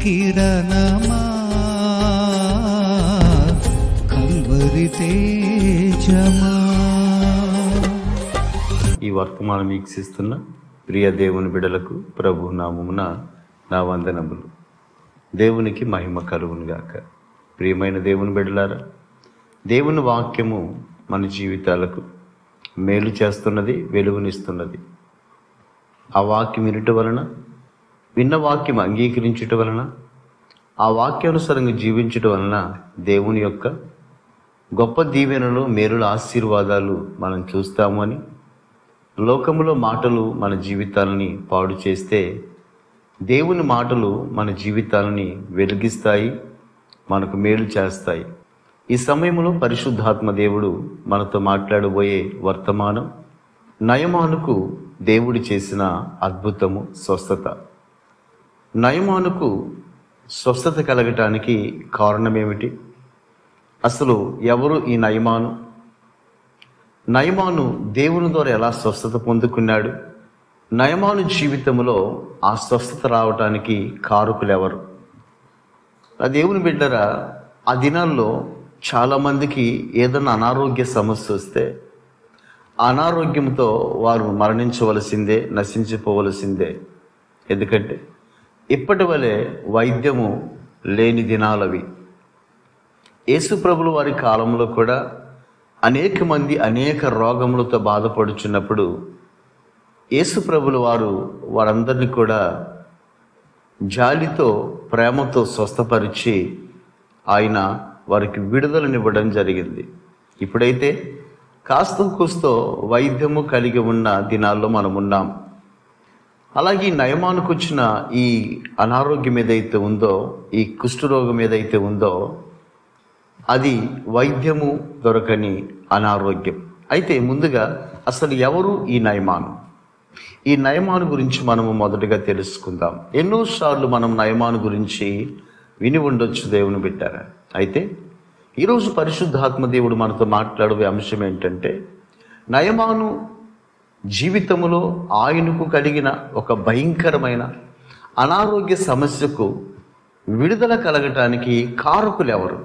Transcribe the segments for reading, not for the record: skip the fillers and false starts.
కిరణమా Calvary తేజమా. ఈ వర్తమానం వీక్షిస్తున్న ప్రియ దేవుని బిడలకు ప్రభు నామమున నా వందనములు. దేవునికి మహిమ కలుగును గాక. ప్రియమైన దేవుని బిడలారా, దేవుని వాక్యము మన జీవితాలకు మేలు చేస్తున్నది, వెలుగునిస్తున్నది. ఆ వాక్యం వినుట వలన, విన్న వాక్యం అంగీకరించుట వలన, ఆ వాక్యానుసారంగా జీవించుట వలన దేవుని యొక్క గొప్ప దీవెనలు, మేలుల ఆశీర్వాదాలు మనం చూస్తాము అని, లోకములో మాటలు మన జీవితాలని పాడు చేస్తే దేవుని మాటలు మన జీవితాలని వెలిగిస్తాయి, మనకు మేలు చేస్తాయి. ఈ సమయంలో పరిశుద్ధాత్మ దేవుడు మనతో మాట్లాడబోయే వర్తమానం నయమానుకు దేవుడు చేసిన అద్భుతము, స్వస్థత. నయమానుకు స్వస్థత కలగటానికి కారణమేమిటి? అసలు ఎవరు ఈ నయమాను? నయమాను దేవుని ద్వారా ఎలా స్వస్థత పొందుకున్నాడు? నయమాను జీవితంలో ఆ స్వస్థత రావటానికి కారకులు ఎవరు? ఆ దేవుని బిడ్డరా, ఆ దినాల్లో చాలామందికి ఏదైనా అనారోగ్య సమస్య వస్తే అనారోగ్యంతో వారు మరణించవలసిందే, నశించిపోవలసిందే. ఎందుకంటే ఇప్పటి వలె వైద్యము లేని దినాలవి. యేసు ప్రభులు వారి కాలంలో కూడా అనేక మంది అనేక రోగములతో బాధపడుచున్నప్పుడు యేసు ప్రభులు వారందరినీ కూడా జాలితో, ప్రేమతో స్వస్థపరిచి ఆయన వారికి విడుదలనివ్వడం జరిగింది. ఇప్పుడైతే కాస్త కూస్తో వైద్యము కలిగి ఉన్న దినాల్లో మనం ఉన్నాం. అలాగే నయమానుకు వచ్చిన ఈ అనారోగ్యం ఏదైతే ఉందో, ఈ కుష్ఠరోగం ఏదైతే ఉందో, అది వైద్యము దొరకని అనారోగ్యం. అయితే ముందుగా అసలు ఎవరు ఈ నయమాను? ఈ నయమాను గురించి మనము మొదటగా తెలుసుకుందాం. ఎన్నోసార్లు మనం నయమాను గురించి విని ఉండొచ్చు దేవుని బిడ్డారా. అయితే ఈరోజు పరిశుద్ధాత్మ దేవుడు మనతో మాట్లాడే అంశం ఏంటంటే, నయమాను జీవితంలో ఆయనకు కలిగిన ఒక భయంకరమైన అనారోగ్య సమస్యకు విడుదల కలగటానికి కారకులు ఎవరు?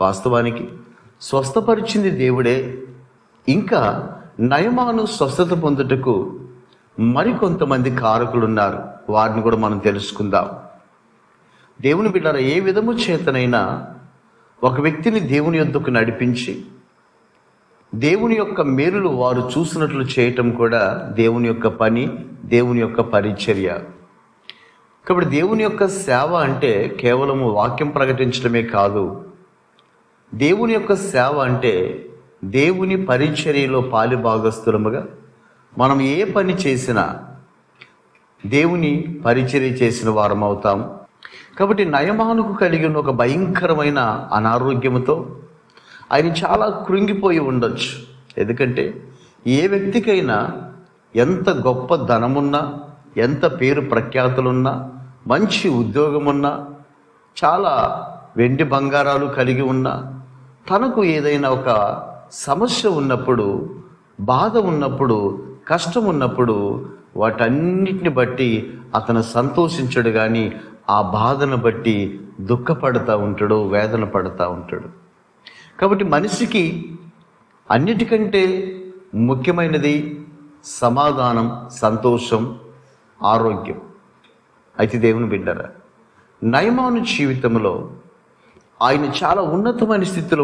వాస్తవానికి స్వస్థపరిచింది దేవుడే. ఇంకా నయమాను స్వస్థత పొందుటకు మరికొంతమంది కారకులు ఉన్నారు. వారిని కూడా మనం తెలుసుకుందాం. దేవుని బిడ్డల, ఏ విధము చేతనైనా ఒక వ్యక్తిని దేవుని యొద్దకు నడిపించి దేవుని యొక్క మేలులు వారు చూసినట్లు చేయటం కూడా దేవుని యొక్క పని, దేవుని యొక్క పరిచర్య. కాబట్టి దేవుని యొక్క సేవ అంటే కేవలము వాక్యం ప్రకటించడమే కాదు. దేవుని యొక్క సేవ అంటే దేవుని పరిచర్యలో పాలిభాగస్తులముగా మనం ఏ పని చేసినా దేవుని పరిచర్య చేసిన వారం అవుతాం. కాబట్టి నయమానుకు కలిగిన ఒక భయంకరమైన అనారోగ్యంతో ఆయన చాలా కృంగిపోయి ఉండొచ్చు. ఎందుకంటే ఏ వ్యక్తికైనా ఎంత గొప్ప ధనమున్నా, ఎంత పేరు ప్రఖ్యాతులున్నా, మంచి ఉద్యోగమున్నా, చాలా వెండి బంగారాలు కలిగి ఉన్నా, తనకు ఏదైనా ఒక సమస్య ఉన్నప్పుడు, బాధ ఉన్నప్పుడు, కష్టం ఉన్నప్పుడు వాటన్నిటిని బట్టి అతను సంతోషించడు, కానీ ఆ బాధను బట్టి దుఃఖపడతా ఉంటాడు, వేదన పడతా ఉంటాడు. కాబట్టి మనిషికి అన్నిటికంటే ముఖ్యమైనది సమాధానం, సంతోషం, ఆరోగ్యం. అయితే దేవుని బిడ్డరా, నయమాను జీవితంలో ఆయన చాలా ఉన్నతమైన స్థితిలో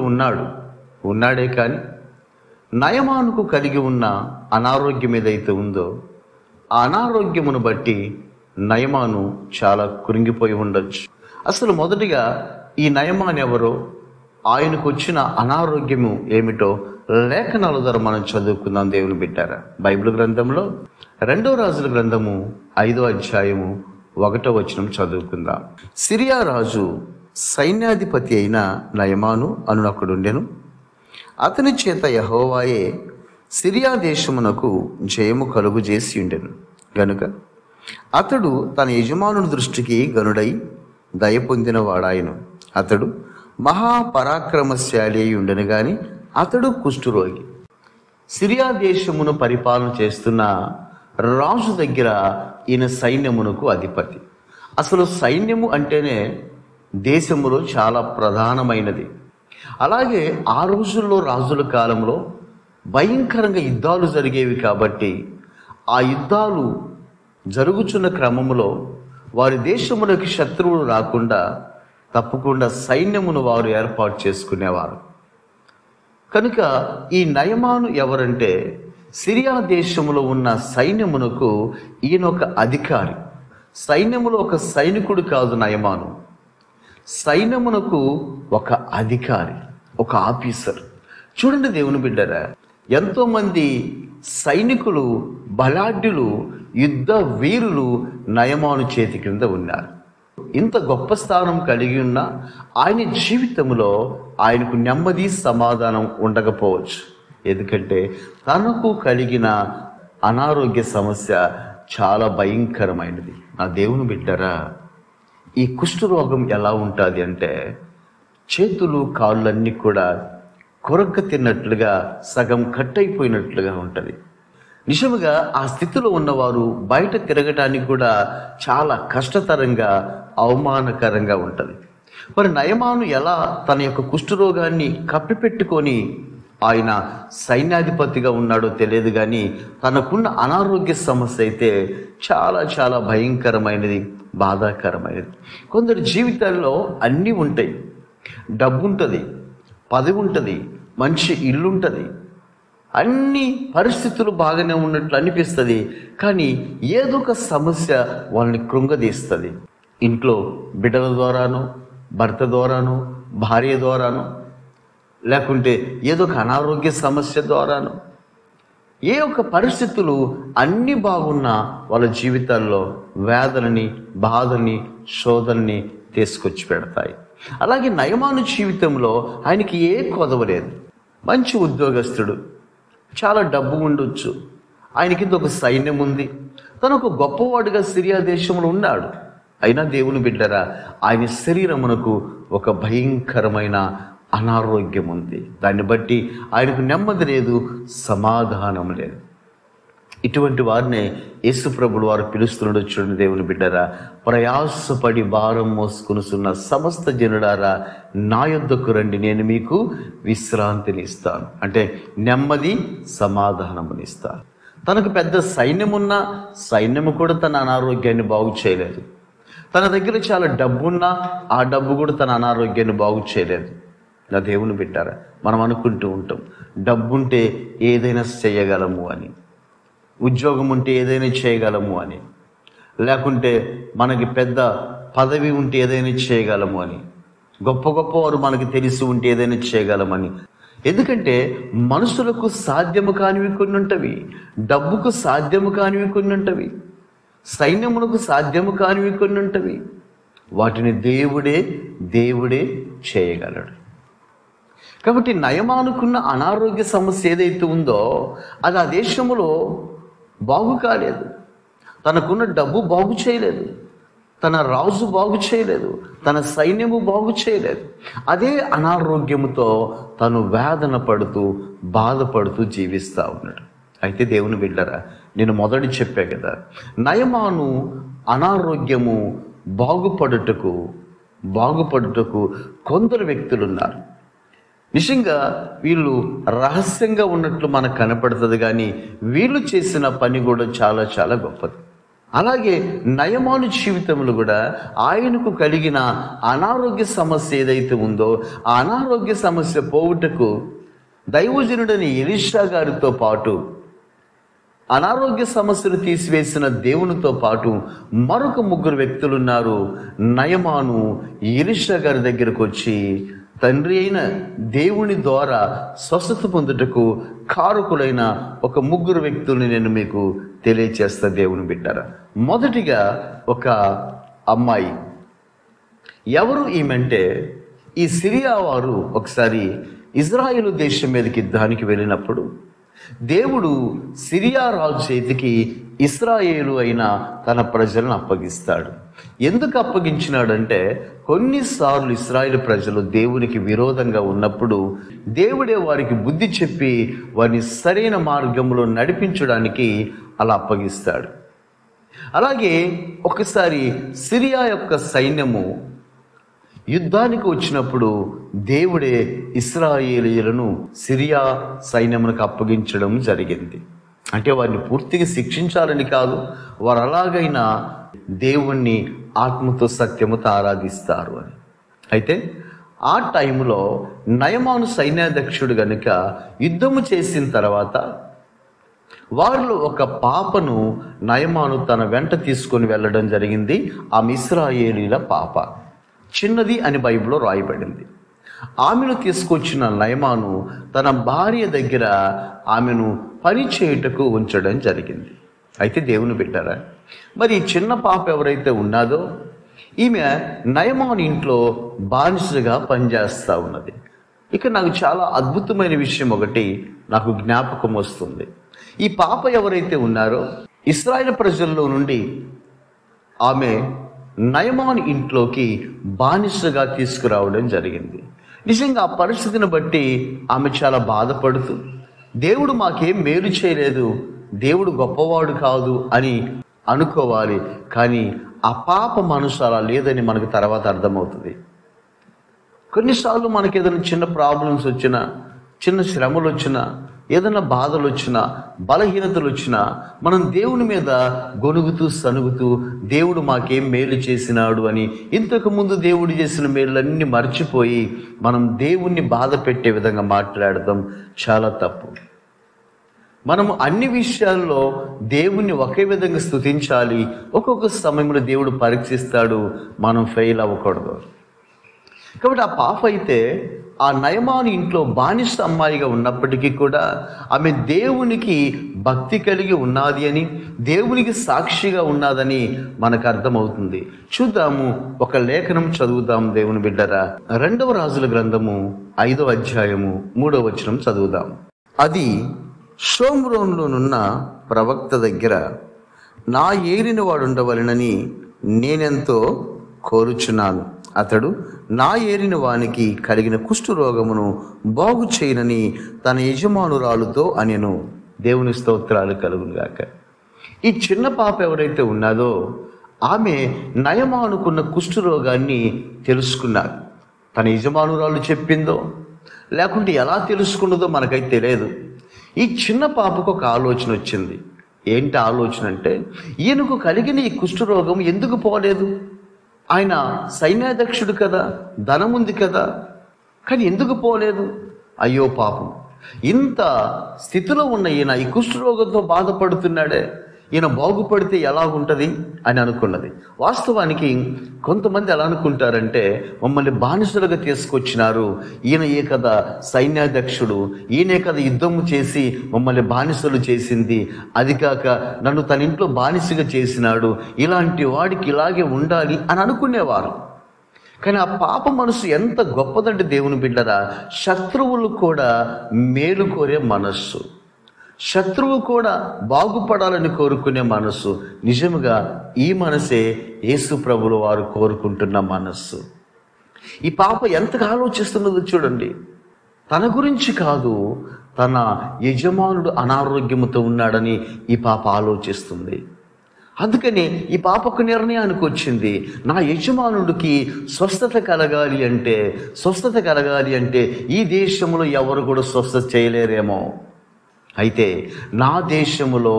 ఉన్నాడే కానీ నయమానుకు కలిగి ఉన్న అనారోగ్యం ఏదైతే ఉందో ఆ అనారోగ్యమును బట్టి నయమాను చాలా కృంగిపోయి ఉండొచ్చు. అసలు మొదటిగా ఈ నయమాను ఎవరో, ఆయనకు వచ్చిన అనారోగ్యము ఏమిటో లేఖనాల ద్వారా మనం చదువుకుందాం. దేవుని బిడ్డారా, బైబిల్ గ్రంథంలో 2వ రాజుల గ్రంథము 5వ అధ్యాయము 1వ వచనం చదువుకుందాం. సిరియా రాజు సైన్యాధిపతి అయిన నయమాను అనునొకడుండెను. అతని చేత యెహోవాయే సిరియా దేశమునకు జయము కలుగు చేసి ఉండెను గనుక అతడు తన యజమానుని దృష్టికి గనుడై దయ పొందిన వాడాయను. అతడు మహాపరాక్రమశాలి అయి ఉండెను గాని అతడు కుష్ఠరోగి. సిరియా దేశమును పరిపాలన చేస్తున్న రాజు దగ్గర ఈయన సైన్యమునకు అధిపతి. అసలు సైన్యము అంటేనే దేశములో చాలా ప్రధానమైనది. అలాగే ఆ రోజుల్లో రాజుల కాలంలో భయంకరంగా యుద్ధాలు జరిగేవి కాబట్టి ఆ యుద్ధాలు జరుగుతున్న క్రమంలో వారి దేశములకు శత్రువులు రాకుండా తప్పకుండా సైన్యమును వారు ఏర్పాటు చేసుకునేవారు. కనుక ఈ నయమాను ఎవరంటే సిరియా దేశంలో ఉన్న సైన్యమునకు ఈయన ఒక అధికారి. సైన్యములో ఒక సైనికుడు కాదు నయమాను, సైన్యమునకు ఒక అధికారి, ఒక ఆఫీసర్. చూడండి దేవుని బిడ్డరా, ఎంతోమంది సైనికులు, బలాఢ్యులు, యుద్ధ వీరులు నయమాను చేతి క్రింద ఉన్నారు. ఇంత గొప్ప స్థానం కలిగి ఉన్న ఆయన జీవితంలో ఆయనకు నెమ్మది, సమాధానం ఉండకపోవచ్చు. ఎందుకంటే తనకు కలిగిన అనారోగ్య సమస్య చాలా భయంకరమైనది. నా దేవుని బిడ్డరా, ఈ కుష్ఠరోగం ఎలా ఉంటుంది అంటే చేతులు, కాళ్ళన్నీ కూడా కొరక తిన్నట్లుగా, సగం కట్ అయిపోయినట్లుగా ఉంటుంది. నిజముగా ఆ స్థితిలో ఉన్నవారు బయట తిరగటానికి కూడా చాలా కష్టతరంగా, అవమానకరంగా ఉంటుంది. మరి నయమాను ఎలా తన యొక్క కుష్ఠరోగాన్ని కప్పిపెట్టుకొని ఆయన సైన్యాధిపతిగా ఉన్నాడో తెలియదు, కానీ తనకున్న అనారోగ్య సమస్య అయితే చాలా చాలా భయంకరమైనది, బాధాకరమైనది. కొందరి జీవితాల్లో అన్నీ ఉంటాయి. డబ్బు ఉంటుంది, పదవి ఉంటుంది, మంచి ఇల్లు ఉంటుంది, అన్ని పరిస్థితులు బాగానే ఉన్నట్లు అనిపిస్తుంది. కానీ ఏదో ఒక సమస్య వాళ్ళని కృంగదీస్తుంది. ఇంట్లో బిడ్డల ద్వారానో, భర్త ద్వారానో, భార్య ద్వారానో, లేకుంటే ఏదో ఒక అనారోగ్య సమస్య ద్వారానో, ఏ ఒక పరిస్థితులు అన్నీ బాగున్నా వాళ్ళ జీవితాల్లో వేదనని, బాధని, శోధనని తీసుకొచ్చి పెడతాయి. అలాగే నయమాను జీవితంలో ఆయనకి ఏ కొదవ లేదు. మంచి ఉద్యోగస్తుడు, చాలా డబ్బు ఉండొచ్చు, ఆయనకింద ఒక సైన్యం ఉంది, తను ఒక గొప్పవాడుగా సిరియా దేశంలో ఉన్నాడు. అయినా దేవుని బిడ్డరా, ఆయన శరీరమునకు ఒక భయంకరమైన అనారోగ్యం ఉంది. దాన్ని బట్టి ఆయనకు నెమ్మది లేదు, సమాధానం లేదు. ఇటువంటి వారినే యేసు ప్రభులు వారు పిలుస్తున్నాడు. చూడండి దేవుని బిడ్డరా, ప్రయాసపడి భారం మోసుకొనుచున్న సమస్త జనులారా నా యొద్దకు రండి, నేను మీకు విశ్రాంతిని ఇస్తాను. అంటే నెమ్మది, సమాధానముని ఇస్తాను. తనకు పెద్ద సైన్యమున్నా సైన్యము కూడా తన అనారోగ్యాన్ని బాగు చేయలేదు. తన దగ్గర చాలా డబ్బున్నా ఆ డబ్బు కూడా తన అనారోగ్యాన్ని బాగు చేయలేదు. నా దేవుని బిడ్డారా, మనం అనుకుంటూ ఉంటాం డబ్బుంటే ఏదైనా చేయగలము అని, ఉద్యోగం ఉంటే ఏదైనా చేయగలము అని, లేకుంటే మనకి పెద్ద పదవి ఉంటే ఏదైనా చేయగలము అని, గొప్ప గొప్ప వారు మనకి తెలిసి ఉంటే ఏదైనా చేయగలమని. ఎందుకంటే మనుషులకు సాధ్యము కానివి కొన్ని ఉంటవి, డబ్బుకు సాధ్యము కానివి కొన్ని ఉంటవి, సైన్యమునకు సాధ్యము కానివి కొన్ని ఉంటవి. వాటిని దేవుడే చేయగలడు. కాబట్టి నయమానుకున్న అనారోగ్య సమస్య ఏదైతే ఉందో అది ఆ దేశంలో బాగు కాలేదు. తనకున్న డబ్బు బాగు చేయలేదు, తన రాజు బాగు చేయలేదు, తన సైన్యము బాగు చేయలేదు. అదే అనారోగ్యముతో తను వేదన పడుతూ, బాధపడుతూ జీవిస్తూ ఉన్నాడు. అయితే దేవుని బిడ్డరా, నేను మొదటి చెప్పా కదా, నయమాను అనారోగ్యము బాగుపడుటకు కొందరు వ్యక్తులు ఉన్నారు. నిజంగా వీళ్ళు రహస్యంగా ఉన్నట్లు మనకు కనపడుతుంది, కానీ వీళ్ళు చేసిన పని కూడా చాలా చాలా గొప్పది. అలాగే నయమాను జీవితంలో కూడా ఆయనకు కలిగిన అనారోగ్య సమస్య ఏదైతే ఉందో ఆ అనారోగ్య సమస్య పోవుటకు దైవజనుడని ఎలీషా గారితో పాటు, అనారోగ్య సమస్యను తీసివేసిన దేవునితో పాటు మరొక 3 వ్యక్తులు ఉన్నారు. నయమాను ఎలీషా గారి దగ్గరకు వచ్చి తండ్రి అయిన దేవుని ద్వారా స్వస్థత పొందుటకు కారకులైన ఒక 3 వ్యక్తుల్ని నేను మీకు తెలియచేస్తా దేవుని బిడ్డారా. మొదటిగా ఒక అమ్మాయి. ఎవరు ఈమెంటే, ఈ సిరియా వారు ఒకసారి ఇజ్రాయేలు దేశం మీదకి యుద్ధానికి వెళ్ళినప్పుడు దేవుడు సిరియా రాజు చేతికి ఇశ్రాయేలు అయిన తన ప్రజలను అప్పగిస్తాడు. ఎందుకు అప్పగించినాడంటే, కొన్నిసార్లు ఇశ్రాయేలు ప్రజలు దేవునికి విరోధంగా ఉన్నప్పుడు దేవుడే వారికి బుద్ధి చెప్పి వారిని సరైన మార్గంలో నడిపించడానికి అలా అప్పగిస్తాడు. అలాగే ఒకసారి సిరియా యొక్క సైన్యము యుద్ధానికి వచ్చినప్పుడు దేవుడే ఇశ్రాయేలీయులను సిరియా సైన్యమునకు అప్పగించడం జరిగింది. అంటే వారిని పూర్తిగా శిక్షించాలని కాదు, వారు అలాగైనా దేవుణ్ణి ఆత్మతో సత్యముతో ఆరాధిస్తారు అని. అయితే ఆ టైంలో నయమాను సైన్యాధ్యక్షుడు గనుక యుద్ధము చేసిన తర్వాత వారిలో ఒక పాపను నయమాను తన వెంట తీసుకొని వెళ్ళడం జరిగింది. ఆమె ఇశ్రాయేలీల పాప, చిన్నది అని బైబిల్లో రాయబడింది. ఆమెను తీసుకొచ్చిన నయమాను తన భార్య దగ్గర ఆమెను పని చేయుటకు ఉంచడం జరిగింది. అయితే దేవుని బిడ్డరా, మరి చిన్న పాప ఎవరైతే ఉన్నాదో ఈమె నయమాను ఇంట్లో బానిసగా పనిచేస్తూ ఉన్నది. ఇక నాకు చాలా అద్భుతమైన విషయం ఒకటి నాకు జ్ఞాపకం వస్తుంది. ఈ పాప ఎవరైతే ఉన్నారో ఇశ్రాయేలు ప్రజల్లో నుండి ఆమె నయమాను ఇంట్లోకి బానిసగా తీసుకురావడం జరిగింది. నిజంగా ఆ పరిస్థితిని బట్టి ఆమె చాలా బాధపడుతూ, దేవుడు మాకేం మేలు చేయలేదు, దేవుడు గొప్పవాడు కాదు అని అనుకోవాలి. కానీ ఆ పాప మనసు అలా లేదని మనకు తర్వాత అర్థమవుతుంది. కొన్నిసార్లు మనకి ఏదైనా చిన్న ప్రాబ్లమ్స్ వచ్చినా, చిన్న శ్రమలు వచ్చినా, ఏదైనా బాధలు వచ్చినా, బలహీనతలు వచ్చినా మనం దేవుని మీద గొనుగుతూ సనుగుతూ దేవుడు మాకేం మేలు చేసినాడు అని ఇంతకు ముందు దేవుడు చేసిన మేలులన్నీ మర్చిపోయి మనం దేవుణ్ణి బాధ పెట్టే విధంగా మాట్లాడటం చాలా తప్పు. మనము అన్ని విషయాల్లో దేవుణ్ణి ఒకే విధంగా స్తుతించాలి. ఒక్కొక్క సమయంలో దేవుడు పరీక్షిస్తాడు, మనం ఫెయిల్ అవ్వకూడదు. కాబట్టి ఆ పాప అయితే ఆ నయమాను ఇంట్లో బానిస అమ్మాయిగా ఉన్నప్పటికీ కూడా ఆమె దేవునికి భక్తి కలిగి ఉన్నది అని, దేవునికి సాక్షిగా ఉన్నదని మనకు అర్థమవుతుంది. చూద్దాము, ఒక లేఖనం చదువుదాం దేవుని బిడ్డరా. 2వ రాజుల గ్రంథము 5వ అధ్యాయము 3వ వచనం చదువుదాం. అది షోమ్రోనులోనున్న ప్రవక్త దగ్గర నా ఏలిన వాడు ఉండవలెనని నేనెంతో కోరుచున్నాను. అతడు నా ఏలిన వానికి కలిగిన కుష్టు రోగమును బాగు చేయనని తన యజమానురాలుతో అనెను. దేవుని స్తోత్రాలు కలుగునుగాక. ఈ చిన్న పాప ఎవరైతే ఉన్నదో ఆమె నయమానుకున్న కుష్టు రోగాన్ని తెలుసుకున్నారు. తన యజమానురాలు చెప్పిందో లేకుంటే ఎలా తెలుసుకున్నదో మనకైతే తెలియదు. ఈ చిన్న పాపకు ఒక ఆలోచన వచ్చింది. ఏంటి ఆలోచన అంటే, ఈయనకు కలిగిన ఈ కుష్ఠరోగం ఎందుకు పోలేదు? ఆయన సైన్యాధ్యక్షుడు కదా, ధనం ఉంది కదా, కానీ ఎందుకు పోలేదు? అయ్యో పాపం, ఇంత స్థితిలో ఉన్న ఈయన ఈ కుష్ఠరోగంతో బాధపడుతున్నాడే, ఈయన బాగుపడితే ఎలా ఉంటుంది అని అనుకున్నది. వాస్తవానికి కొంతమంది ఎలా అనుకుంటారంటే, మమ్మల్ని బానిసలుగా తీసుకొచ్చినారు, ఈయన కదా సైన్యాధ్యక్షుడు, ఈయనే కదా యుద్ధము చేసి మమ్మల్ని బానిసలు చేసింది, అది కాక నన్ను తన ఇంట్లో బానిసగా చేసినాడు, ఇలాంటి వాడికి ఇలాగే ఉండాలి అని అనుకునేవారు. కానీ ఆ పాప మనసు ఎంత గొప్పదంటే దేవుని బిడ్డరా, శత్రువులు కూడా మేలు కోరే మనస్సు, శత్రువు కూడా బాగుపడాలని కోరుకునే మనస్సు. నిజముగా ఈ మనసే యేసు ప్రభువుల వారు కోరుకుంటున్న మనస్సు. ఈ పాప ఎంతగా ఆలోచిస్తున్నదో చూడండి. తన గురించి కాదు, తన యజమానుడు అనారోగ్యముతో ఉన్నాడని ఈ పాప ఆలోచిస్తుంది. అందుకని ఈ పాపకు నిర్ణయానికి వచ్చింది, నా యజమానుడికి స్వస్థత కలగాలి అంటే ఈ దేశంలో ఎవరు కూడా స్వస్థత చేయలేరేమో, అయితే నా దేశములో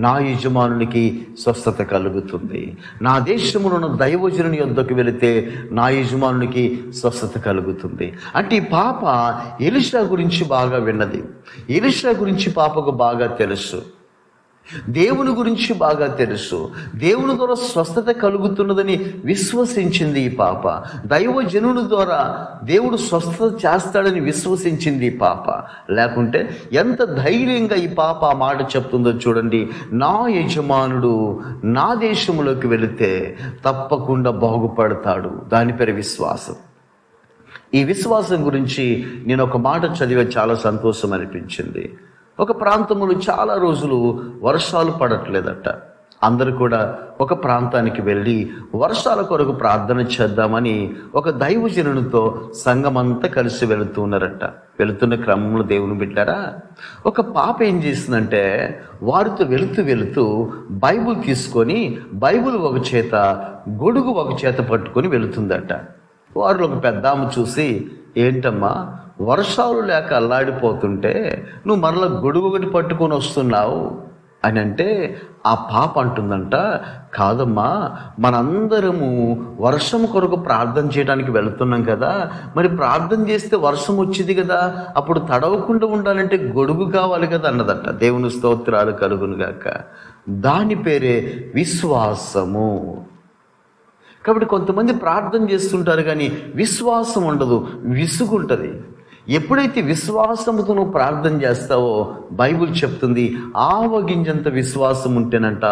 నా యజమానునికి స్వస్థత కలుగుతుంది. నా దేశంలో ఉన్న దైవజనుని యొద్దకు వెళితే నా యజమానునికి స్వస్థత కలుగుతుంది. అంటే ఈ పాప ఎలీషా గురించి బాగా విన్నది. ఎలీషా గురించి పాపకు బాగా తెలుసు, దేవుని గురించి బాగా తెలుసు. దేవుని ద్వారా స్వస్థత కలుగుతున్నదని విశ్వసించింది ఈ పాప. దైవజనుని ద్వారా దేవుడు స్వస్థత చేస్తాడని విశ్వసించింది ఈ పాప. లేకుంటే ఎంత ధైర్యంగా ఈ పాప ఆ మాట చెప్తుందో చూడండి. నా యజమానుడు నా దేశంలోకి వెళితే తప్పకుండా బాగుపడతాడు. దాని పేరు విశ్వాసం. ఈ విశ్వాసం గురించి నేను ఒక మాట చదివే చాలా సంతోషం అనిపించింది. ఒక ప్రాంతంలో చాలా రోజులు వర్షాలు పడట్లేదట. అందరూ కూడా ఒక ప్రాంతానికి వెళ్ళి వర్షాల కొరకు ప్రార్థన చేద్దామని ఒక దైవజనునితో సంఘమంతా కలిసి వెళుతూ ఉన్నారట. వెళుతున్న క్రమంలో దేవుని బిడ్డారా, ఒక పాప ఏం చేసిందంటే వారితో వెళుతూ బైబుల్ తీసుకొని బైబుల్ ఒక చేత గొడుగు ఒక చేత పట్టుకొని వెళుతుందట. వారు ఒక పెద్ద ఆమె చూసి, ఏంటమ్మా వర్షాలు లేక అల్లాడిపోతుంటే నువ్వు మరలా గొడుగు ఒకటి పట్టుకొని వస్తున్నావు అని అంటే, ఆ పాప అంటుందంట, కాదమ్మా మనందరము వర్షం కొరకు ప్రార్థన చేయడానికి వెళుతున్నాం కదా, మరి ప్రార్థన చేస్తే వర్షం వచ్చింది కదా, అప్పుడు తడవకుండా ఉండాలంటే గొడుగు కావాలి కదా అన్నదట. దేవుని స్తోత్రాలు కలుగును గాక. దాని పేరే విశ్వాసము. కాబట్టి కొంతమంది ప్రార్థన చేస్తుంటారు కానీ విశ్వాసం ఉండదు, విసుగుంటుంది. ఎప్పుడైతే విశ్వాసముతో నువ్వు ప్రార్థన చేస్తావో బైబిల్ చెప్తుంది, ఆవగింజంత విశ్వాసం ఉంటేనంట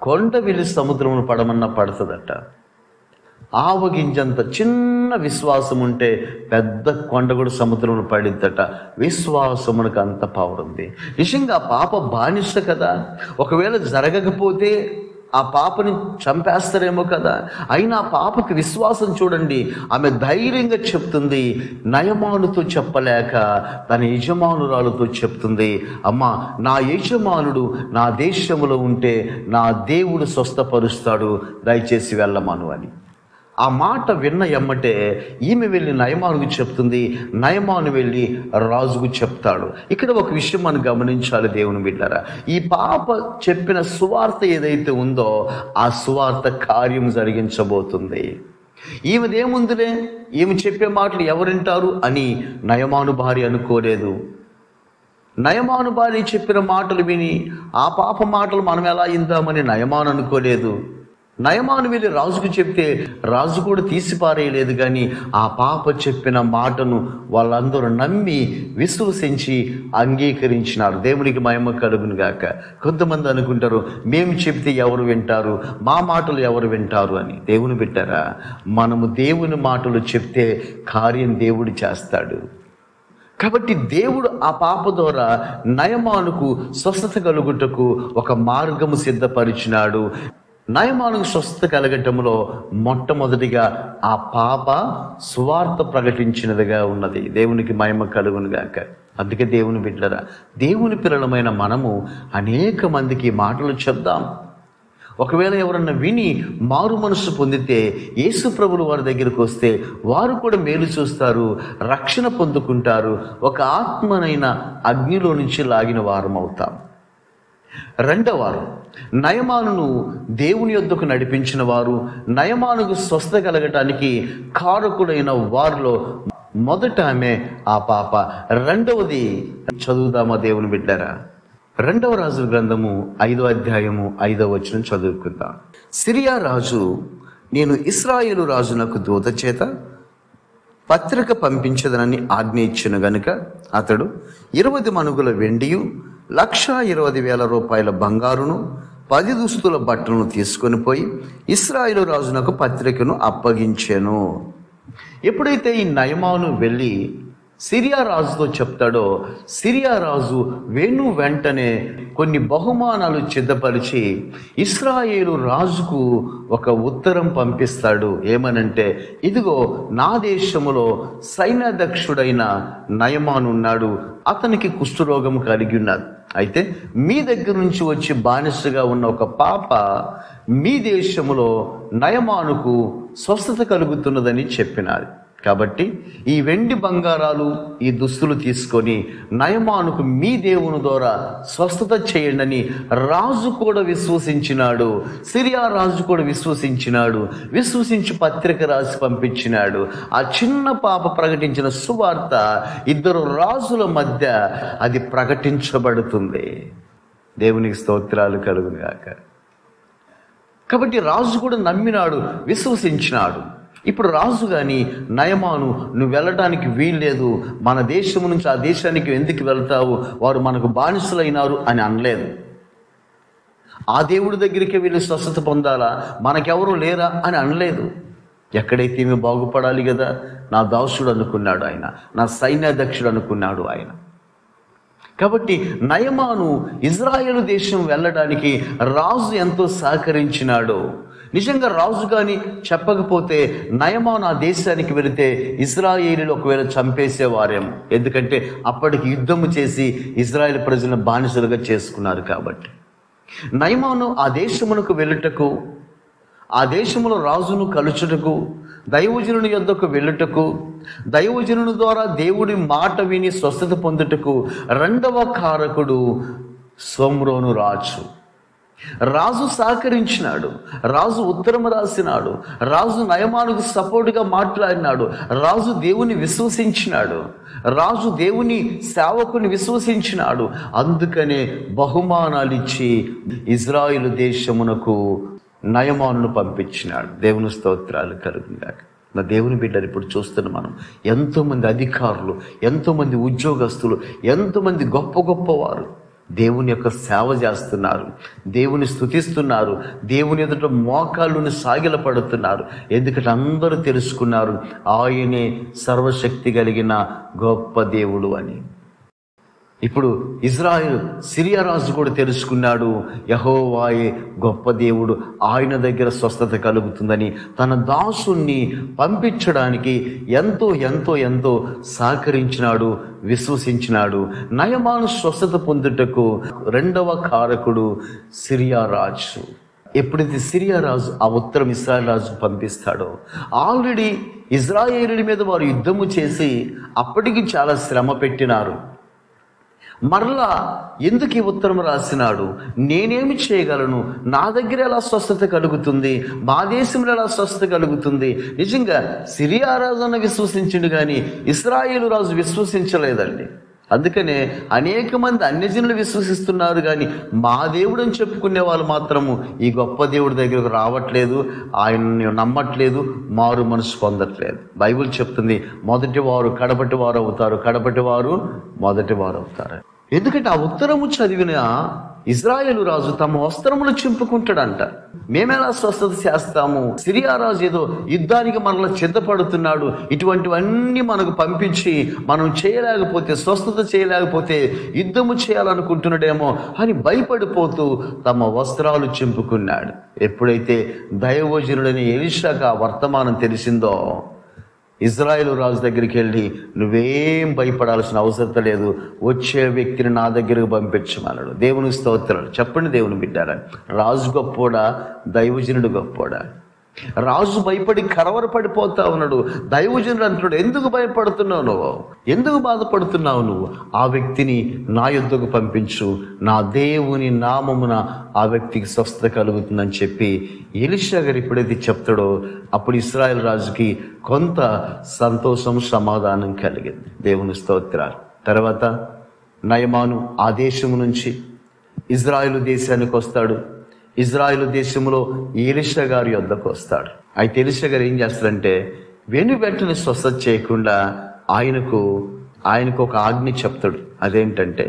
కొండ వెళ్ళి సముద్రమును పడమన్నా పడుతుందట. ఆవగింజంత చిన్న విశ్వాసం ఉంటే పెద్ద కొండ కూడా సముద్రంలో పడిద్దట. విశ్వాసమునకు అంత పవర్ ఉంది. నిజంగా పాప బానిస కదా, ఒకవేళ జరగకపోతే ఆ పాపని చంపేస్తారేమో కదా. అయినా ఆ పాపకి విశ్వాసం చూడండి, ఆమె ధైర్యంగా చెప్తుంది, నయమానుతో చెప్పలేక తన యజమానురాలతో చెప్తుంది, అమ్మా నా యజమానుడు నా దేశంలో ఉంటే నా దేవుడు స్వస్థపరుస్తాడు, దయచేసి వెళ్ళమను అని. ఆ మాట విన్న ఎమ్మటే ఈమె వెళ్ళి నయమానుకు చెప్తుంది, నయమాను వెళ్ళి రాజుకు చెప్తాడు. ఇక్కడ ఒక విషయం మనం గమనించాలి దేవుని బిడ్డలారా, ఈ పాప చెప్పిన సువార్త ఏదైతే ఉందో ఆ సువార్త కార్యం జరిగించబోతుంది. ఈమెదేముందిలే, ఈమె చెప్పే మాటలు ఎవరింటారు అని నయమాను భార్య అనుకోలేదు. నయమాను భార్య చెప్పిన మాటలు విని ఆ పాప మాటలు మనం ఎలా ఇందామని నయమాను అనుకోలేదు. నయమాను వెళ్ళి రాజుకు చెప్తే రాజు కూడా తీసిపారేయలేదు. కానీ ఆ పాప చెప్పిన మాటను వాళ్ళందరూ నమ్మి విశ్వసించి అంగీకరించినారు. దేవునికి మహిమ కలుగును గాక. కొంతమంది అనుకుంటారు, మేము చెప్తే ఎవరు వింటారు, మా మాటలు ఎవరు వింటారు అని. దేవుని బిడ్డరా, మనము దేవుని మాటలు చెప్తే కార్యం దేవుడు చేస్తాడు. కాబట్టి దేవుడు ఆ పాప ద్వారా నయమానుకు స్వస్థత కలుగుటకు ఒక మార్గము సిద్ధపరిచినాడు. నయమానుకు స్వస్థత కలగటంలో మొట్టమొదటిగా ఆ పాప సువార్త ప్రకటించినదిగా ఉన్నది. దేవునికి మహిమ కలుగును గాక. అందుకే దేవుని బిడ్డలారా, దేవుని పిల్లలమైన మనము అనేక మందికి మాటలు చెప్దాం. ఒకవేళ ఎవరన్నా విని మారు మనసు పొందితే యేసు ప్రభులు వారి దగ్గరికి వస్తే వారు కూడా మేలు చూస్తారు, రక్షణ పొందుకుంటారు, ఒక ఆత్మనైన అగ్నిలో నుంచి లాగిన వారం అవుతాం. రెండవ వారు నయమానును దేవుని యొద్దకు నడిపించిన వారు, నయమానుకు స్వస్థత కలగటానికి కారకుడైన వారిలో మొదట ఆమె ఆ పాప. రెండవది చదువుదామా దేవుని బిడ్డరా? 2వ రాజుల గ్రంథము 5వ అధ్యాయము 5వ వచనం చదువుకుందాం. సిరియా రాజు, నేను ఇశ్రాయేలు రాజునకు దూత చేత పత్రిక పంపించదనని ఆజ్ఞ ఇచ్చిన గనుక అతడు 20 మణుగుల వెండియు 1,20,000 రూపాయల బంగారును 10 దుస్తుల బట్టలను తీసుకొని పోయి ఇశ్రాయేలు రాజునకు పత్రికను అప్పగించెను. ఎప్పుడైతే ఈ నయమాను వెళ్ళి సిరియా రాజుతో చెప్తాడో, సిరియా రాజు వెంటనే కొన్ని బహుమానాలు సిద్ధపరిచి ఇశ్రాయేలు రాజుకు ఒక ఉత్తరం పంపిస్తాడు. ఏమనంటే, ఇదిగో నా దేశములో సైన్యాధ్యక్షుడైన నయమాను ఉన్నాడు, అతనికి కుష్ఠరోగం కలిగి ఉన్నది. అయితే మీ దగ్గర నుంచి వచ్చి బానిసగా ఉన్న ఒక పాప మీ దేశములో నయమానుకు స్వస్థత కలుగుతున్నదని చెప్పినారు. కాబట్టి ఈ వెండి బంగారాలు ఈ దుస్తులు తీసుకొని నయమానుకు మీ దేవుని ద్వారా స్వస్థత చేయండి రాజు కూడా విశ్వసించినాడు. సిరియా రాజు కూడా విశ్వసించినాడు. విశ్వసించి పత్రిక రాసి పంపించినాడు. ఆ చిన్న పాప ప్రకటించిన సువార్త 2 రాజుల మధ్య అది ప్రకటించబడుతుంది. దేవునికి స్తోత్రాలు కలుగును గాక. కాబట్టి రాజు కూడా నమ్మినాడు, విశ్వసించినాడు. ఇప్పుడు రాజు గాని నయమాను, నువ్వు వెళ్ళడానికి వీల్లేదు, మన దేశం నుంచి ఆ దేశానికి ఎందుకు వెళ్తావు, వారు మనకు బానిసలైనారు అని అనలేదు. ఆ దేవుడి దగ్గరికి వెళ్ళి స్వస్థత పొందాలా, మనకెవరు లేరా అని అనలేదు. ఎక్కడైతే ఈమె బాగుపడాలి కదా, నా దాసుడు అనుకున్నాడు ఆయన, నా సైన్యాధ్యక్షుడు అనుకున్నాడు ఆయన. కాబట్టి నయమాను ఇజ్రాయేలు దేశం వెళ్ళడానికి రాజు ఎంతో సహకరించినాడో, నిజంగా రాజు కానీ చెప్పకపోతే నయమాను ఆ దేశానికి వెళితే ఇజ్రాయేలీలు ఒకవేళ చంపేసేవారేమో. ఎందుకంటే అప్పటికి యుద్ధము చేసి ఇజ్రాయేల్ ప్రజలను బానిసలుగా చేసుకున్నారు. కాబట్టి నయమాను ఆ దేశమునకు వెళ్ళుటకు, ఆ దేశంలో రాజును కలుచుటకు, దైవజనుని యొద్దకు వెళ్ళుటకు, దైవజనుని ద్వారా దేవుడి మాట విని స్వస్థత పొందుటకు రెండవ కారకుడు సోమ్రోను రాజు. రాజు సహకరించినాడు, రాజు ఉత్తరం రాసినాడు, రాజు నయమానుకు సపోర్టుగా మాట్లాడినాడు, రాజు దేవుని విశ్వసించినాడు, రాజు దేవుని సేవకుని విశ్వసించినాడు. అందుకనే బహుమానాలు ఇచ్చి ఇజ్రాయిలు దేశమునకు నయమానును పంపించినాడు. దేవుని స్తోత్రాలు కలుగుగాక. నా దేవుని బిడ్డలు ఇప్పుడు చూస్తున్నాం మనం, ఎంతోమంది అధికారులు, ఎంతోమంది ఉద్యోగస్తులు, ఎంతోమంది గొప్ప గొప్పవారు దేవుని యొక్క సేవ చేస్తున్నారు, దేవుని స్తుతిస్తున్నారు, దేవుని ఎదుట మోకాళ్ళుని సాగిలపడుతున్నారు. ఎందుకంటే అందరూ తెలుసుకున్నారు ఆయనే సర్వశక్తి కలిగిన గొప్ప దేవుడు అని. ఇప్పుడు ఇజ్రాయెల్ సిరియా రాజు కూడా తెలుసుకున్నాడు యెహోవాయే గొప్ప దేవుడు, ఆయన దగ్గర స్వస్థత కలుగుతుందని తన దాసుని పంపించడానికి ఎంతో ఎంతో ఎంతో సహకరించినాడు, విశ్వసించినాడు. నయమాను స్వస్థత పొందుటకు రెండవ కారకుడు సిరియా రాజు. ఎప్పుడైతే సిరియా రాజు ఆ ఉత్తరం ఇశ్రాయేలు రాజుకు పంపిస్తాడో, ఆల్రెడీ ఇజ్రాయేలీల మీద వారు యుద్ధము చేసి అప్పటికి చాలా శ్రమ పెట్టినారు. మరలా ఎందుకు ఈ ఉత్తరం రాసినాడు? నేనేమి చేయగలను? నా దగ్గర ఎలా స్వస్థత కలుగుతుంది? మా దేశంలో ఎలా స్వస్థత కలుగుతుంది? నిజంగా సిరియా రాజు అన్న విశ్వసించిండు కానీ ఇశ్రాయేలు రాజు విశ్వసించలేదండి. అందుకనే అనేక మంది అన్యజనులు విశ్వసిస్తున్నారు కానీ మా దేవుడు అని చెప్పుకునే వాళ్ళు మాత్రము ఈ గొప్ప దేవుడి దగ్గరకు రావట్లేదు, ఆయన్ని నమ్మట్లేదు, మారు మనసు పొందట్లేదు. బైబిల్ చెప్తుంది మొదటి వారు కడపటి వారు అవుతారు, కడపటి వారు మొదటి వారు అవుతారు. ఎందుకంటే ఆ ఉత్తరము చదివిన ఇజ్రాయేలు రాజు తమ వస్త్రములు చింపుకుంటాడంట. మేమెలా స్వస్థత చేస్తాము? సిరియా రాజు ఏదో యుద్ధానికి మనలో సిద్ధపడుతున్నాడు, ఇటువంటివన్నీ మనకు పంపించి మనం చేయలేకపోతే, స్వస్థత చేయలేకపోతే యుద్ధము చేయాలనుకుంటున్నాడేమో అని భయపడిపోతూ తమ వస్త్రాలు చింపుకున్నాడు. ఎప్పుడైతే దైవజనుడైన ఎలీషాకు ఆ వర్తమానం తెలిసిందో, ఇజ్రాయేలు రాజు దగ్గరికి వెళ్ళి నువ్వేం భయపడాల్సిన అవసరం లేదు, వచ్చే వ్యక్తిని నా దగ్గరకు పంపించమన్నాడు. దేవుని స్తోత్రాలు చెప్పండి. దేవుని బిడ్డారా, రాజు గొప్పోడా, దైవజనుడు గొప్పోడా? రాజు భయపడి కరవరపడిపోతా ఉన్నాడు. దైవజనుడు అంటున్నాడు, ఎందుకు భయపడుతున్నావు నువ్వు? ఎందుకు బాధపడుతున్నావు నువ్వు? ఆ వ్యక్తిని నా యొద్దకు పంపించు, నా దేవుని నామమున ఆ వ్యక్తికి స్వస్థత కలుగుతుందని చెప్పి ఎలీషా గారు ఎప్పుడైతే చెప్తాడో అప్పుడు ఇశ్రాయేల్ రాజుకి కొంత సంతోషం, సమాధానం కలిగింది. దేవుని స్తోత్రాలు. తర్వాత నయమాను ఆ దేశము నుంచి ఇజ్రాయేలు దేశానికి వస్తాడు. ఇజ్రాయేలు దేశంలో ఎలీషా గారి యొద్దకు వస్తాడు. అయితే ఎలీషా గారు ఏం చేస్తాడంటే వెంటనే స్వస్థత చేయకుండా ఆయనకు ఒక ఆజ్ఞ చెప్తాడు. అదేంటంటే,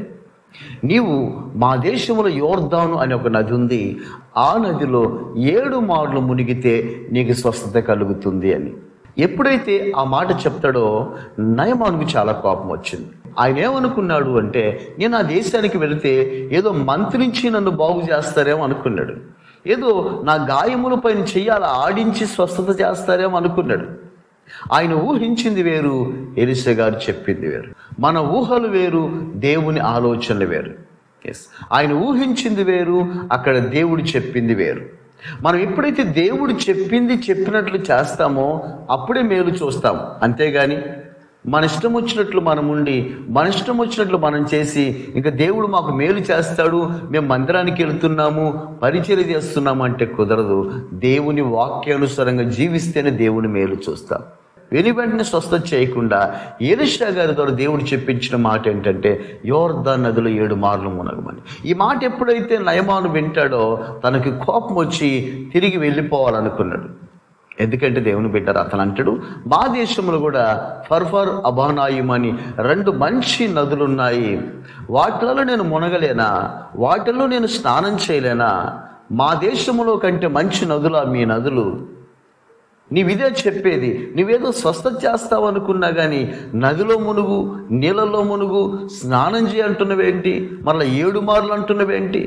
నీవు మా దేశంలో యోర్దాను అనే ఒక నది ఉంది, ఆ నదిలో 7 మార్లు మునిగితే నీకు స్వస్థత కలుగుతుంది అని. ఎప్పుడైతే ఆ మాట చెప్తాడో నయమానుకు చాలా కోపం వచ్చింది. ఆయన ఏమనుకున్నాడు అంటే, నేను ఆ దేశానికి వెళితే ఏదో మంత్రించి నన్ను బాగు చేస్తారేమో అనుకున్నాడు, ఏదో నా గాయముల పైన చెయ్యాల ఆడించి స్వస్థత చేస్తారేమో అనుకున్నాడు. ఆయన ఊహించింది వేరు, ఎలీషా గారు చెప్పింది వేరు. మన ఊహలు వేరు, దేవుని ఆలోచనలు వేరు. ఆయన ఊహించింది వేరు, అక్కడ దేవుడు చెప్పింది వేరు. మనం ఎప్పుడైతే దేవుడు చెప్పినట్లు చేస్తామో అప్పుడే మేలు చూస్తాం. అంతేగాని మన ఇష్టం వచ్చినట్లు మనం ఉండి, మన ఇష్టం వచ్చినట్లు మనం చేసి ఇంకా దేవుడు మాకు మేలు చేస్తాడు, మేము మందిరానికి వెళ్తున్నాము, పరిచర్య చేస్తున్నాము అంటే కుదరదు. దేవుని వాక్యానుసారంగా జీవిస్తేనే దేవుని మేలు చూస్తాం. వెంటనే స్వస్థత చేయకుండా ఎలీషా గారి ద్వారా దేవుడు చెప్పించిన మాట ఏంటంటే, యోర్దాను నదిలో 7 మార్లు మునగమని. ఈ మాట ఎప్పుడైతే నయమాను వింటాడో తనకి కోపం వచ్చి తిరిగి వెళ్ళిపోవాలనుకున్నాడు. ఎందుకంటే దేవుని బిడ్డరు, అతను అంటాడు, మా దేశంలో కూడా ఫర్ఫర్, అబానాయిం అని 2 మంచి నదులున్నాయి, వాటిలో నేను మునగలేనా? వాటిలో నేను స్నానం చేయలేనా? మా దేశంలో కంటే మంచి నదులా మీ నదులు? నీవిదే చెప్పేది, నువ్వేదో స్వస్థత చేస్తావు అనుకున్నా కానీ నదిలో మునుగు, నీళ్ళలో మునుగు, స్నానం చేయి అంటున్నవేంటి, మళ్ళీ 7 మార్లు అంటున్నవేంటి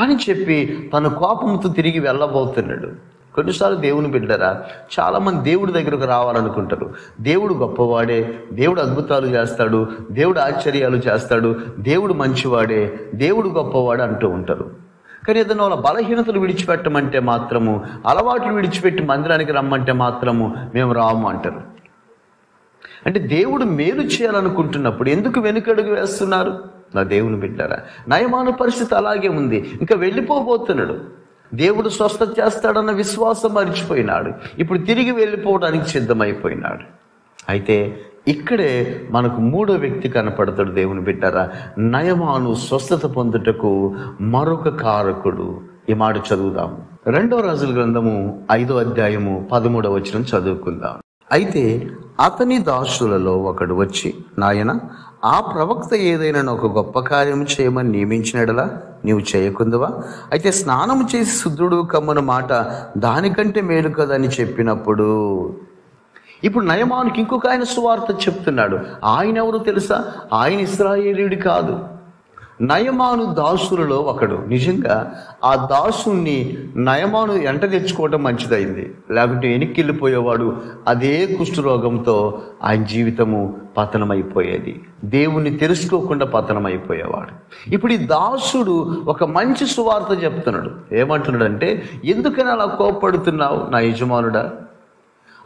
అని చెప్పి తన కోపంతో తిరిగి వెళ్ళబోతున్నాడు. కొన్నిసార్లు దేవుని బిడ్డరా, చాలామంది దేవుడి దగ్గరకు రావాలనుకుంటారు. దేవుడు గొప్పవాడే, దేవుడు అద్భుతాలు చేస్తాడు, దేవుడు ఆశ్చర్యాలు చేస్తాడు, దేవుడు మంచివాడే, దేవుడు గొప్పవాడే అంటూ ఉంటారు. కానీ ఏదైనా వాళ్ళ బలహీనతలు విడిచిపెట్టమంటే మాత్రము, అలవాట్లు విడిచిపెట్టి మందిరానికి రమ్మంటే మాత్రము మేము రాము అంటారు. అంటే దేవుడు మేలు చేయాలనుకుంటున్నప్పుడు ఎందుకు వెనుకడుగు వేస్తున్నారు? నా దేవుని బిడ్డారా, నయమాను పరిస్థితి అలాగే ఉంది. ఇంకా వెళ్ళిపోబోతున్నాడు. దేవుడు స్వస్థత చేస్తాడన్న విశ్వాసం మరిచిపోయినాడు. ఇప్పుడు తిరిగి వెళ్ళిపోవడానికి సిద్ధమైపోయినాడు. అయితే ఇక్కడే మనకు 3వ వ్యక్తి కనపడతాడు. దేవుని బిడ్డారా, నయమాను స్వస్థత పొందుటకు మరొక కారకుడు. ఈ మాట చదువుదాము. 2వ రాజుల గ్రంథము 5వ అధ్యాయము 13వ వచనం చదువుకుందాం. అయితే అతని దాసులలో ఒకడు వచ్చి, నాయన, ఆ ప్రవక్త ఏదైనా ఒక గొప్ప కార్యం చేయమని నియమించినడలా నీవు చేయకుందువా? అయితే స్నానము చేసి శుద్ధుడు కమ్మను మాట దానికంటే మేలు కదని చెప్పినప్పుడు, ఇప్పుడు నయమానుకి ఇంకొక ఆయన సువార్త చెప్తున్నాడు. ఆయన ఎవరు తెలుసా? ఆయన ఇశ్రాయేలీయుడు కాదు, నయమాను దాసులలో ఒకడు. నిజంగా ఆ దాసుని నయమాను ఎంట తెచ్చుకోవటం మంచిదైంది, లేకుంటే వెనక్కి వెళ్ళిపోయేవాడు. అదే కుష్ఠరోగంతో ఆయన జీవితము పతనమైపోయేది, దేవుణ్ణి తెలుసుకోకుండా పతనమైపోయేవాడు. ఇప్పుడు ఈ దాసుడు ఒక మంచి సువార్త చెప్తున్నాడు. ఏమంటున్నాడంటే, ఎందుకని అలా కోపడుతున్నావు నా యజమానుడా?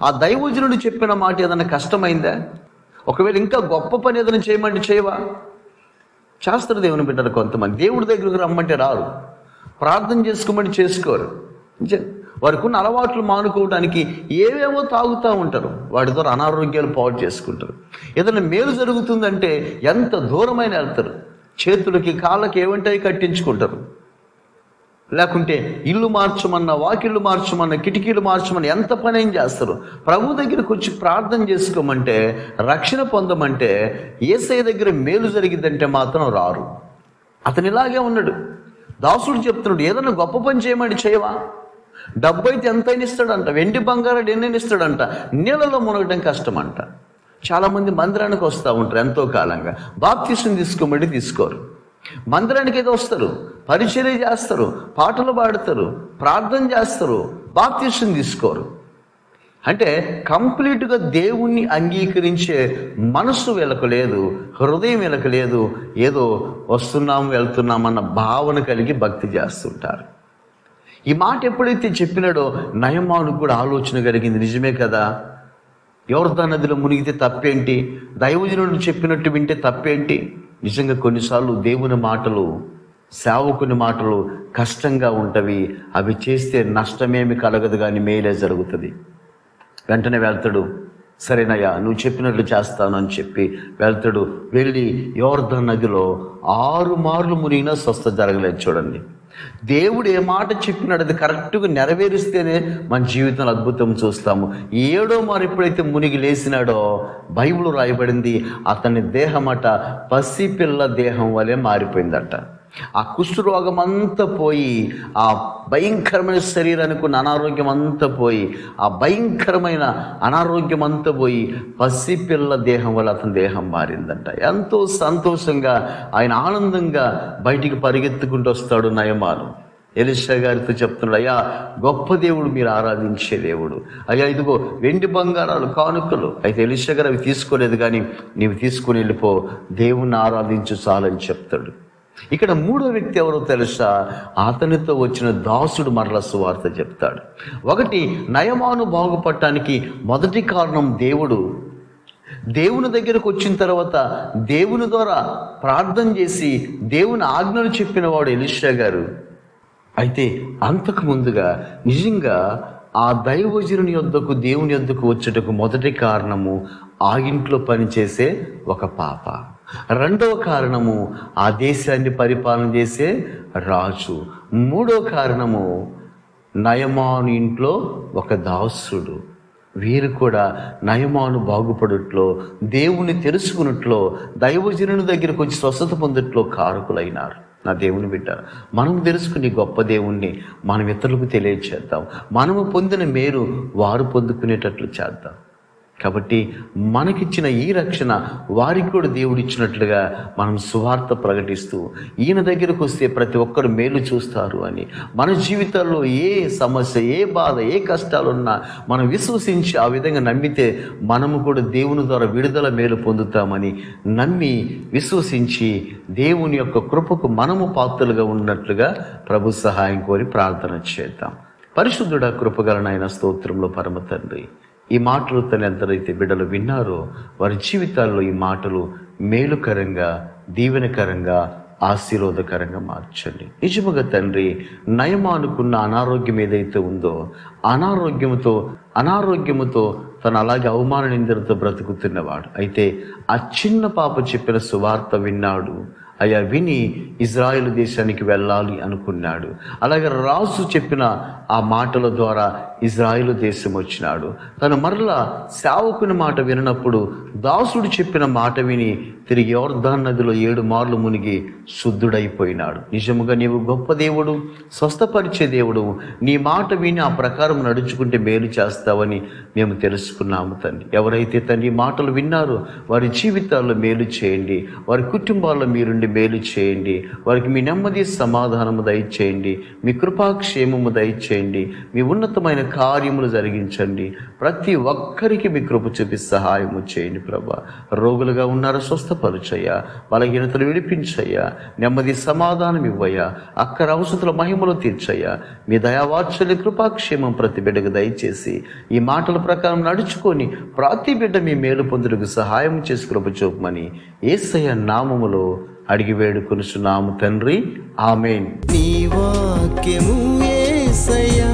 ఆ దైవజనుడు చెప్పిన మాట ఏదైనా కష్టమైందా? ఒకవేళ ఇంకా గొప్ప పని ఏదైనా చేయమంటే చేయవా? చేస్తారు దేవుని బిడ్డలు. కొంతమంది దేవుడి దగ్గరకు రమ్మంటే రారు, ప్రార్థన చేసుకోమంటే చేసుకోరు. వారికి ఉన్న అలవాట్లు మానుకోవడానికి ఏవేవో తాగుతూ ఉంటారు, వాటి ద్వారా అనారోగ్యాలు పాడు చేసుకుంటారు. ఏదైనా మేలు జరుగుతుందంటే ఎంత దూరమైన వెళ్తారు, చేతులకి కాళ్ళకి ఏమంటాయి కట్టించుకుంటారు. లేకుంటే ఇల్లు మార్చమన్నా, వాకిళ్ళు మార్చమన్నా, కిటికీలు మార్చమన్నా ఎంత పని ఏం చేస్తారు. ప్రభు దగ్గరకు వచ్చి ప్రార్థన చేసుకోమంటే, రక్షణ పొందమంటే, యేసయ్య దగ్గర మేలు జరిగిద్దంటే మాత్రం రారు. అతను ఇలాగే ఉన్నాడు. దాసుడు చెప్తున్నాడు, ఏదైనా గొప్ప పని చేయమని చేయవా? డబ్బు అయితే ఎంతైనా ఇస్తాడంట, వెండి బంగారాలు ఎన్నైనా ఇస్తాడంట, నీళ్ళలో మునగడం కష్టం అంట. చాలామంది మందిరానికి వస్తూ ఉంటారు ఎంతో కాలంగా, బాప్తిసం తీసుకోమంటే తీసుకోరు. మందిరానికి ఏదో వస్తారు, పరిచర్య చేస్తారు, పాటలు పాడతారు, ప్రార్థన చేస్తారు, బాప్తిసం తీసుకోరు. అంటే కంప్లీట్గా దేవుణ్ణి అంగీకరించే మనస్సు వీళ్ళకు లేదు, హృదయం వీళ్ళకు లేదు. ఏదో వస్తున్నాము వెళ్తున్నామన్న భావన కలిగి భక్తి చేస్తుంటారు. ఈ మాట ఎప్పుడైతే చెప్పినాడో నయమానుకు కూడా ఆలోచన కలిగింది, నిజమే కదా, యోర్దాను నదిలో మునిగితే తప్పేంటి, దైవజనుడు చెప్పినట్టు వింటే తప్పేంటి? నిజంగా కొన్నిసార్లు దేవుని మాటలు, సేవకుని మాటలు కష్టంగా ఉంటవి. అవి చేస్తే నష్టమేమి కలగదు, కానీ మేలే జరుగుతుంది. వెంటనే వెళ్తాడు, సరేనయ్యా నువ్వు చెప్పినట్లు చేస్తాను అని చెప్పి వెళ్తాడు. వెళ్ళి యోర్దాను నదిలో 6 మార్లు మునిగినా స్వస్థత జరగలేదు. చూడండి, దేవుడు ఏ మాట చెప్పినాడు అది కరెక్ట్గా నెరవేరిస్తేనే మన జీవితంలో అద్భుతం చూస్తాము. 7వ మారు ఎప్పుడైతే మునిగి లేచినాడో బైబిల్ రాయబడింది, అతని దేహమట పసిపిల్ల దేహం వలె మారిపోయిందట. ఆ కుష్ఠరోగం అంతా పోయి, ఆ భయంకరమైన శరీరానికి ఉన్న అనారోగ్యం అంతా పోయి, ఆ భయంకరమైన అనారోగ్యం అంతా పోయి పసిపిల్ల దేహం వల్ల అతని దేహం మారిందంట. ఎంతో సంతోషంగా ఆయన ఆనందంగా బయటికి పరిగెత్తుకుంటూ వస్తాడు నయమాను. ఎలీషా గారితో చెప్తున్నాడు, అయ్యా గొప్ప దేవుడు మీరు ఆరాధించే దేవుడు, అయ్యా ఇదిగో వెండి బంగారాలు కానుకలు. అయితే ఎలీషా గారు అవి తీసుకోలేదు, కానీ నీవు తీసుకుని వెళ్ళిపో, దేవుణ్ణి ఆరాధించు చాలని చెప్తాడు. ఇక్కడ 3వ వ్యక్తి ఎవరో తెలుసా? అతనితో వచ్చిన దాసుడు మరల సువార్త చెప్తాడు. ఒకటి, నయమాను బాగుపడటానికి మొదటి కారణం దేవుడు. దేవుని దగ్గరకు వచ్చిన తర్వాత దేవుని ద్వారా ప్రార్థన చేసి దేవుని ఆజ్ఞలు చెప్పిన వాడు ఎలీషా గారు. అయితే అంతకు ముందుగా నిజంగా ఆ దైవజనుని యొద్దకు, దేవుని యొద్దకు వచ్చేటకు మొదటి కారణము ఆ ఇంట్లో పనిచేసే ఒక పాప. 2వ కారణము ఆ దేశాన్ని పరిపాలన చేసే రాజు. 3వ కారణము నయమాను ఇంట్లో ఒక దాసుడు. వీరు కూడా నయమాను బాగుపడుట్లో, దేవుని తెలుసుకున్నట్లో, దైవజనుని దగ్గరకు వచ్చి స్వస్థత పొందట్లో కారకులైనారు. నా దేవుని బిడ్డ, మనం తెలుసుకుని గొప్ప దేవుణ్ణి మనం ఇతరులకు తెలియచేద్దాం. మనము పొందిన మేలు వారు పొందుకునేటట్లు చేద్దాం. కాబట్టి మనకిచ్చిన ఈ రక్షణ వారికి కూడా దేవుడు ఇచ్చినట్లుగా మనం సువార్త ప్రకటిస్తూ ఈయన దగ్గరకు వస్తే ప్రతి ఒక్కరు మేలు చూస్తారు అని, మన జీవితాల్లో ఏ సమస్య, ఏ బాధ, ఏ కష్టాలున్నా మనం విశ్వసించి ఆ విధంగా నమ్మితే మనము కూడా దేవుని ద్వారా విడుదల మేలు పొందుతామని నమ్మి విశ్వసించి దేవుని యొక్క కృపకు మనము పాత్రలుగా ఉన్నట్లుగా ప్రభు సహాయం కోరి ప్రార్థన చేద్దాం. పరిశుద్ధుడా, కృపగలనైన స్తోత్రంలో పరమ తండ్రి, ఈ మాటలు తను ఎంతరైతే బిడ్డలు విన్నారో వారి జీవితాల్లో ఈ మాటలు మేలుకరంగా, దీవెనకరంగా, ఆశీర్వాదకరంగా మార్చండి. నిజముగా తండ్రి, నయమానుకున్న అనారోగ్యం ఏదైతే ఉందో అనారోగ్యముతో తను అలాగే అవమాన నిందలతో బ్రతుకుతున్నవాడు అయితే ఆ చిన్న పాప చెప్పిన సువార్త విన్నాడు. అయ్యా, విని ఇజ్రాయేలు దేశానికి వెళ్ళాలి అనుకున్నాడు. అలాగే రాజు చెప్పిన ఆ మాటల ద్వారా ఇజ్రాయేలు దేశం వచ్చినాడు. తను మరలా సేవకుని మాట వినప్పుడు దాసుడు చెప్పిన మాట విని తిరిగి యోర్దాను నదిలో 7 మార్లు మునిగి శుద్ధుడైపోయినాడు. నిజముగా నీవు గొప్ప దేవుడు, స్వస్థపరిచే దేవుడు. నీ మాట విని ఆ ప్రకారం నడుచుకుంటే మేలు చేస్తావని మేము తెలుసుకున్నాము తండ్రి. ఎవరైతే తండ్రి మాటలు విన్నారో వారి జీవితాల్లో మేలు చేయండి, వారి కుటుంబాల్లో మీరుండి మేలు చేయండి, వారికి మీ నెమ్మది సమాధానము దయచేయండి, మీ కృపాక్షేమము దయచేయండి, మీ ఉన్నతమైన కార్యములు జరిగించండి. ప్రతి ఒక్కరికి మీ కృప చూపి సహాయము చేయండి ప్రభా. రోగులుగా ఉన్నారో స్వస్థపరుచయ్యా, బలహీనతలు విడిపించయ్యా, నెమ్మది సమాధానం ఇవ్వయ్యా, అక్కర అవసరతల మహిమలు తీర్చయ్యా. మీ దయావాత్సల్య కృపాక్షేమం ప్రతి బిడ్డకు దయచేసి ఈ మాటల ప్రకారం నడుచుకొని ప్రతి బిడ్డ మీ మేలు పొందుటకు సహాయం చేసి కృప చూపమని యేసయ్య నామములో అడిగి వేడుకొనుచున్నాము తండ్రి, ఆమేన్. నీ వాక్యము యేసయ్యా